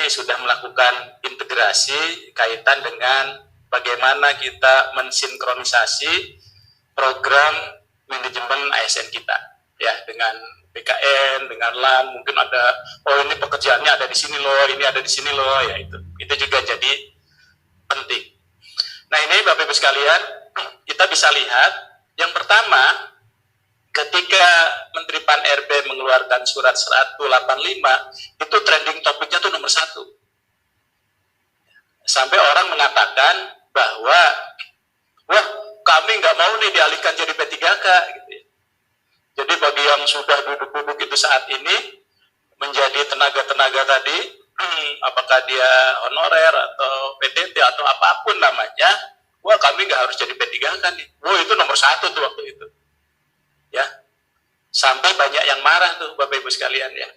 ini sudah melakukan integrasi kaitan dengan bagaimana kita mensinkronisasi program manajemen ASN kita, ya, dengan BKN, dengan LAN. Mungkin ada, oh ini pekerjaannya ada di sini loh, ini ada di sini loh, ya itu juga jadi penting. Nah ini Bapak Ibu sekalian, kita bisa lihat yang pertama, ketika Menteri Pan-RB mengeluarkan surat 185, itu trending topiknya tuh nomor 1. Sampai orang mengatakan bahwa, wah kami nggak mau nih dialihkan jadi P3K. Gitu ya. Jadi bagi yang sudah duduk-duduk itu saat ini, menjadi tenaga-tenaga tadi, apakah dia honorer atau PTT atau apapun namanya, wah kami nggak harus jadi P3K nih. Wah itu nomor 1 tuh waktu itu. Ya, sampai banyak yang marah tuh Bapak Ibu sekalian ya.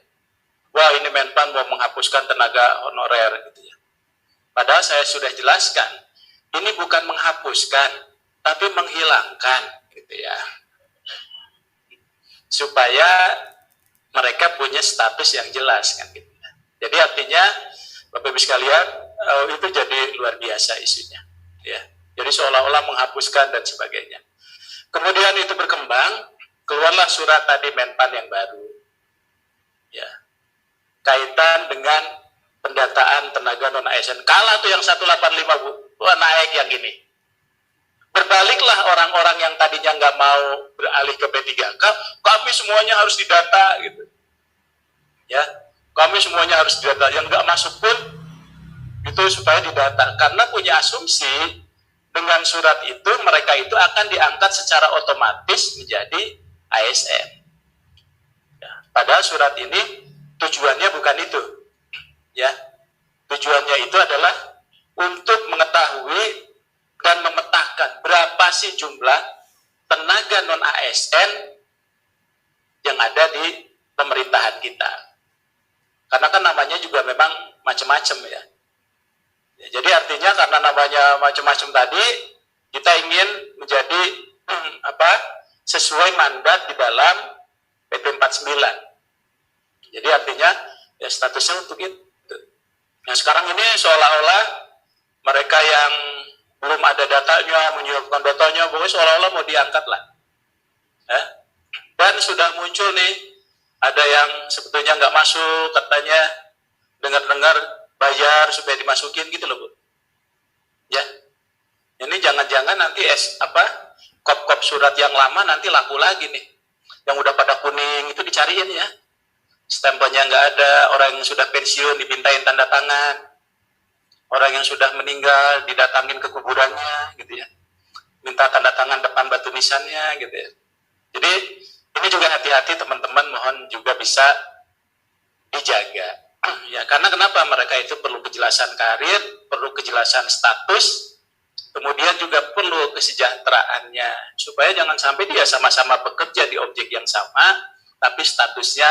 Wah ini Menpan mau menghapuskan tenaga honorer gitu ya. Padahal saya sudah jelaskan, ini bukan menghapuskan, tapi menghilangkan gitu ya. Supaya mereka punya status yang jelas kan gitu. Jadi artinya Bapak Ibu sekalian, itu jadi luar biasa isunya. Ya. Jadi seolah-olah menghapuskan dan sebagainya. Kemudian itu berkembang, keluarlah surat tadi Menpan yang baru, ya, kaitan dengan pendataan tenaga non ASN. Kalah tuh yang 185 Bu, wah naik yang ini. Berbaliklah orang-orang yang tadinya nggak mau beralih ke P3K, kami semuanya harus didata gitu, ya, kami semuanya harus didata. Yang nggak masuk pun itu supaya didata, karena punya asumsi dengan surat itu mereka itu akan diangkat secara otomatis menjadi ASN. Ya, padahal surat ini tujuannya bukan itu, ya. Tujuannya itu adalah untuk mengetahui dan memetakan berapa sih jumlah tenaga non ASN yang ada di pemerintahan kita. Karena kan namanya juga memang macam-macam ya. Ya. Jadi artinya karena namanya macam-macam tadi, kita ingin menjadi sesuai mandat di dalam PP 49. Jadi artinya ya statusnya untuk itu. Nah sekarang ini seolah-olah mereka yang belum ada datanya, menyiapkan datanya, pokoknya seolah-olah mau diangkat lah. Ya. Dan sudah muncul nih, ada yang sebetulnya nggak masuk, katanya dengar-dengar bayar supaya dimasukin gitu loh Bu. Ya, ini jangan-jangan nanti kop-kop surat yang lama nanti laku lagi nih. Yang udah pada kuning itu dicariin ya. Stempelnya nggak ada, orang yang sudah pensiun dipintain tanda tangan. Orang yang sudah meninggal didatangin ke kuburannya gitu ya. Minta tanda tangan depan batu nisannya gitu ya. Jadi ini juga hati-hati teman-teman, mohon juga bisa dijaga. Ya, karena kenapa mereka itu perlu kejelasan karir, perlu kejelasan status, kemudian juga perlu kesejahteraannya, supaya jangan sampai dia sama-sama bekerja di objek yang sama, tapi statusnya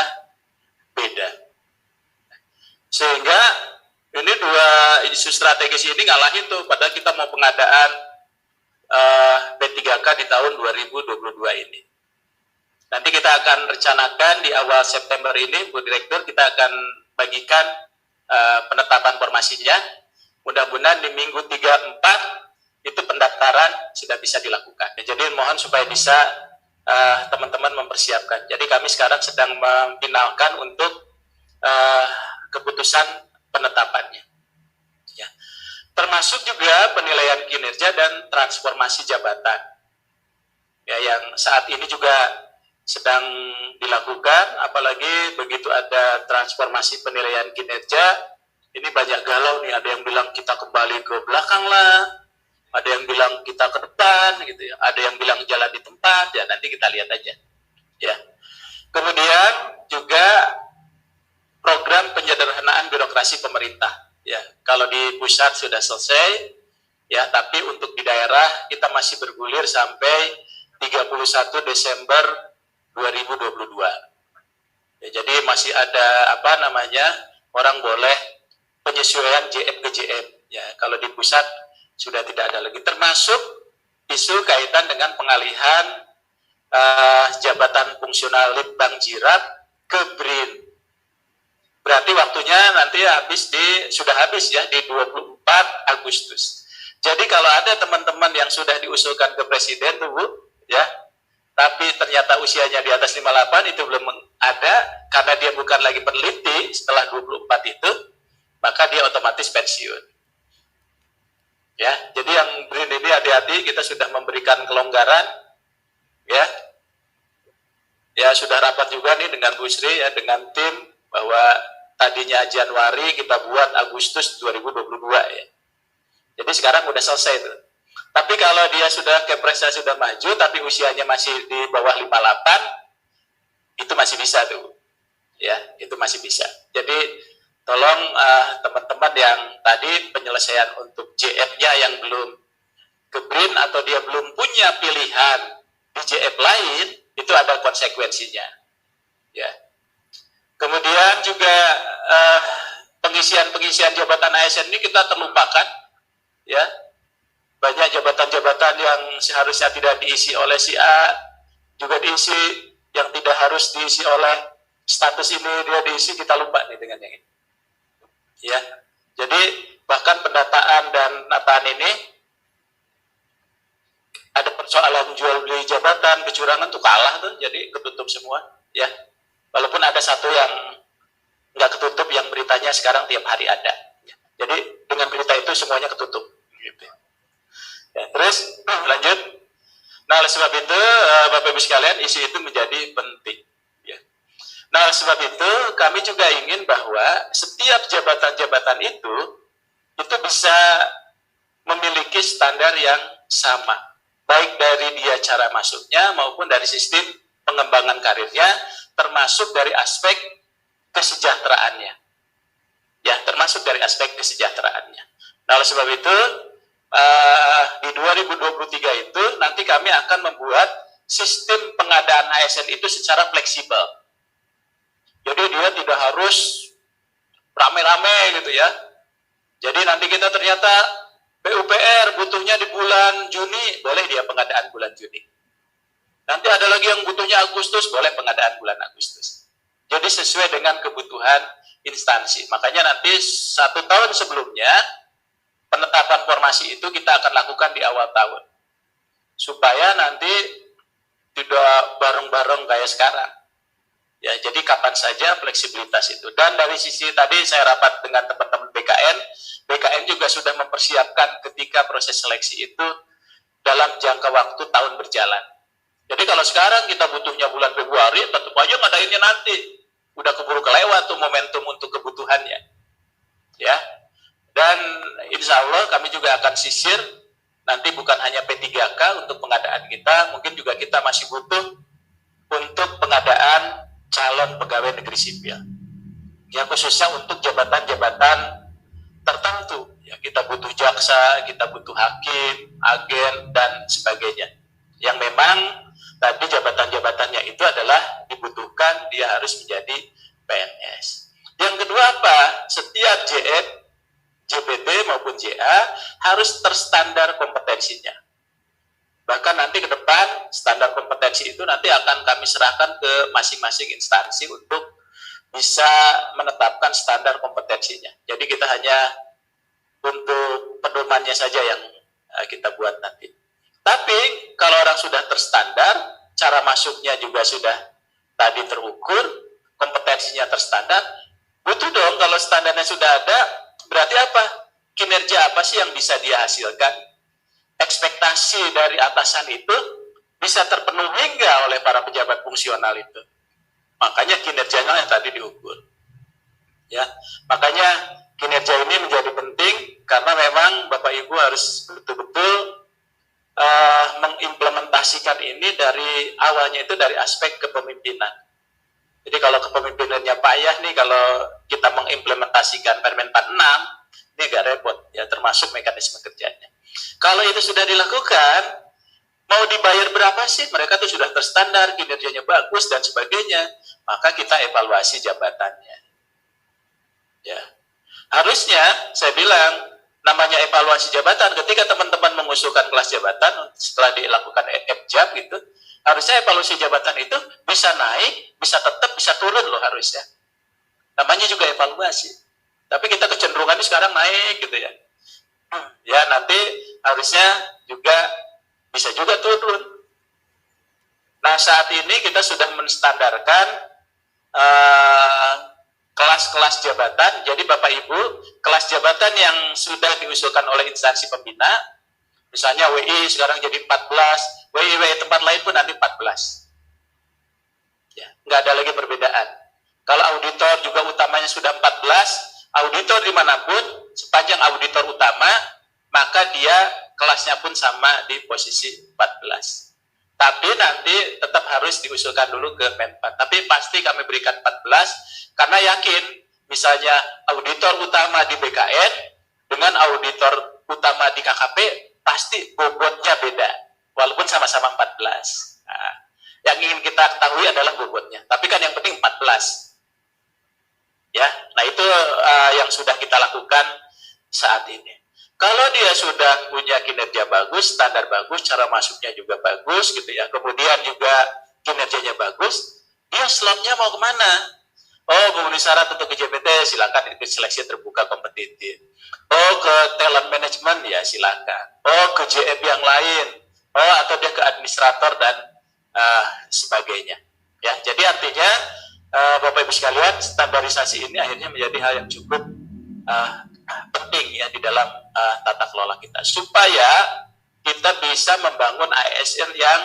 beda. Sehingga ini dua isu strategis ini ngalahin tuh, padahal kita mau pengadaan P3K di tahun 2022 ini. Nanti kita akan rencanakan di awal September ini, Bu Direktur, kita akan bagikan penetapan formasinya. Mudah-mudahan di minggu 3-4 itu pendaftaran sudah bisa dilakukan. Jadi mohon supaya bisa teman-teman mempersiapkan. Jadi kami sekarang sedang memfinalkan untuk keputusan penetapannya. Ya. Termasuk juga penilaian kinerja dan transformasi jabatan. Ya, yang saat ini juga sedang dilakukan, apalagi begitu ada transformasi penilaian kinerja, ini banyak galau nih, ada yang bilang kita kembali ke belakang lah, ada yang bilang kita ke depan gitu ya, ada yang bilang jalan di tempat, ya nanti kita lihat aja. Ya. Kemudian juga program penyederhanaan birokrasi pemerintah. Ya, kalau di pusat sudah selesai, ya, tapi untuk di daerah kita masih bergulir sampai 31 Desember 2022. Ya, jadi masih ada orang boleh penyesuaian JM ke JM. Ya, kalau di pusat sudah tidak ada lagi. Termasuk isu kaitan dengan pengalihan jabatan fungsional Litbang Jirap ke BRIN. Berarti waktunya nanti sudah habis ya di 24 Agustus. Jadi kalau ada teman-teman yang sudah diusulkan ke presiden tuh Bu, ya, tapi ternyata usianya di atas 58 itu belum ada karena dia bukan lagi peneliti setelah 24 itu, maka dia otomatis pensiun. Ya, jadi yang BRIN ini hati-hati, kita sudah memberikan kelonggaran, ya. Ya sudah rapat juga nih dengan Bu Sri ya, dengan tim, bahwa tadinya Januari kita buat Agustus 2022 ya. Jadi sekarang udah selesai tuh. Tapi kalau dia sudah kepresnya sudah maju tapi usianya masih di bawah 58, itu masih bisa tuh. Ya, itu masih bisa. Jadi tolong teman-teman yang tadi penyelesaian untuk JF-nya yang belum ke BRIN atau dia belum punya pilihan di JF lain, itu ada konsekuensinya. Ya. Kemudian juga pengisian jabatan ASN ini kita terlupakan, ya. Banyak jabatan-jabatan yang seharusnya tidak diisi oleh si A juga diisi, yang tidak harus diisi oleh status ini dia diisi, kita lupa nih dengan yang ini. Ya. Jadi bahkan pendataan dan penataan ini ada persoalan jual beli jabatan, kecurangan tuh kalah tuh, jadi ketutup semua, ya. Walaupun ada satu yang nggak ketutup, yang beritanya sekarang tiap hari ada. Jadi dengan berita itu semuanya ketutup. Gitu. Ya, terus lanjut. Nah, oleh sebab itu Bapak Ibu sekalian, isu itu menjadi penting. Ya. Nah, oleh sebab itu kami juga ingin bahwa setiap jabatan-jabatan itu bisa memiliki standar yang sama, baik dari dia cara masuknya maupun dari sistem pengembangan karirnya, termasuk dari aspek kesejahteraannya. Ya, termasuk dari aspek kesejahteraannya. Nah, oleh sebab itu di 2023 itu nanti kami akan membuat sistem pengadaan ASN itu secara fleksibel. Jadi dia tidak harus rame-rame gitu ya. Jadi nanti kita ternyata PUPR butuhnya di bulan Juni, boleh dia pengadaan bulan Juni. Nanti ada lagi yang butuhnya Agustus, boleh pengadaan bulan Agustus. Jadi sesuai dengan kebutuhan instansi. Makanya nanti 1 tahun sebelumnya penetapan formasi itu kita akan lakukan di awal tahun. Supaya nanti tidak bareng-bareng kayak sekarang. Ya, jadi kapan saja fleksibilitas itu. Dan dari sisi tadi saya rapat dengan teman-teman BKN juga sudah mempersiapkan ketika proses seleksi itu dalam jangka waktu tahun berjalan. Jadi kalau sekarang kita butuhnya bulan Februari, tetap aja ngadainnya nanti. Udah keburu kelewat tuh momentum untuk kebutuhannya. Ya. Dan insya Allah kami juga akan sisir, nanti bukan hanya P3K untuk pengadaan kita, mungkin juga kita masih butuh untuk pengadaan calon pegawai negeri sipil. Ya, khususnya untuk jabatan-jabatan tertentu. Ya, kita butuh jaksa, kita butuh hakim, agen, dan sebagainya. Yang memang tadi jabatan-jabatannya itu adalah dibutuhkan, dia harus menjadi PNS. Yang kedua apa? Setiap JF, JPT maupun JA harus terstandar kompetensinya. Bahkan nanti ke depan standar kompetensi itu nanti akan kami serahkan ke masing-masing instansi untuk bisa menetapkan standar kompetensinya. Jadi kita hanya untuk pedomannya saja yang kita buat nanti. Tapi kalau orang sudah terstandar, cara masuknya juga sudah tadi terukur, kompetensinya terstandar, butuh dong kalau standarnya sudah ada, berarti apa? Kinerja apa sih yang bisa dia hasilkan? Ekspektasi dari atasan itu bisa terpenuhi enggak oleh para pejabat fungsional itu? Makanya kinerjanya yang tadi diukur. Ya, makanya kinerja ini menjadi penting karena memang Bapak Ibu harus betul-betul mengimplementasikan ini dari awalnya itu dari aspek kepemimpinan. Jadi kalau kepemimpinannya payah nih, kalau kita mengimplementasikan Permen 46, ini agak repot ya, termasuk mekanisme kerjanya. Kalau itu sudah dilakukan, mau dibayar berapa sih? Mereka tuh sudah terstandar, kinerjanya bagus dan sebagainya. Maka kita evaluasi jabatannya. Ya, harusnya saya bilang namanya evaluasi jabatan. Ketika teman-teman mengusulkan kelas jabatan setelah dilakukan FJAB gitu, harusnya evaluasi jabatan itu bisa naik, bisa tetap, bisa turun loh harusnya. Namanya juga evaluasi. Tapi kita kecenderungannya sekarang naik gitu ya. Ya nanti harusnya juga bisa juga turun. Nah saat ini kita sudah menstandarkan kelas-kelas jabatan. Jadi Bapak Ibu, kelas jabatan yang sudah diusulkan oleh instansi pembina, misalnya WI sekarang jadi 14, WI tempat lain pun nanti 14. Ya, nggak ada lagi perbedaan. Kalau auditor juga utamanya sudah 14, auditor dimanapun, sepanjang auditor utama, maka dia kelasnya pun sama di posisi 14. Tapi nanti tetap harus diusulkan dulu ke Menpan. Tapi pasti kami berikan 14, karena yakin, misalnya auditor utama di BKN, dengan auditor utama di KKP, pasti bobotnya beda, walaupun sama-sama 14. Nah, yang ingin kita ketahui adalah bobotnya. Tapi kan yang penting 14. Ya, nah itu yang sudah kita lakukan saat ini. Kalau dia sudah punya kinerja bagus, standar bagus, cara masuknya juga bagus, gitu ya. Kemudian juga kinerjanya bagus, dia slotnya mau kemana? Oh, memenuhi syarat untuk ke JPT, silakan ikut seleksi terbuka kompetitif. Oh, ke talent management, ya silakan. Oh, ke JF yang lain. Oh, atau dia ke administrator dan sebagainya. Ya, jadi artinya Bapak Ibu sekalian, standarisasi ini akhirnya menjadi hal yang cukup penting ya di dalam tata kelola kita, supaya kita bisa membangun ASN yang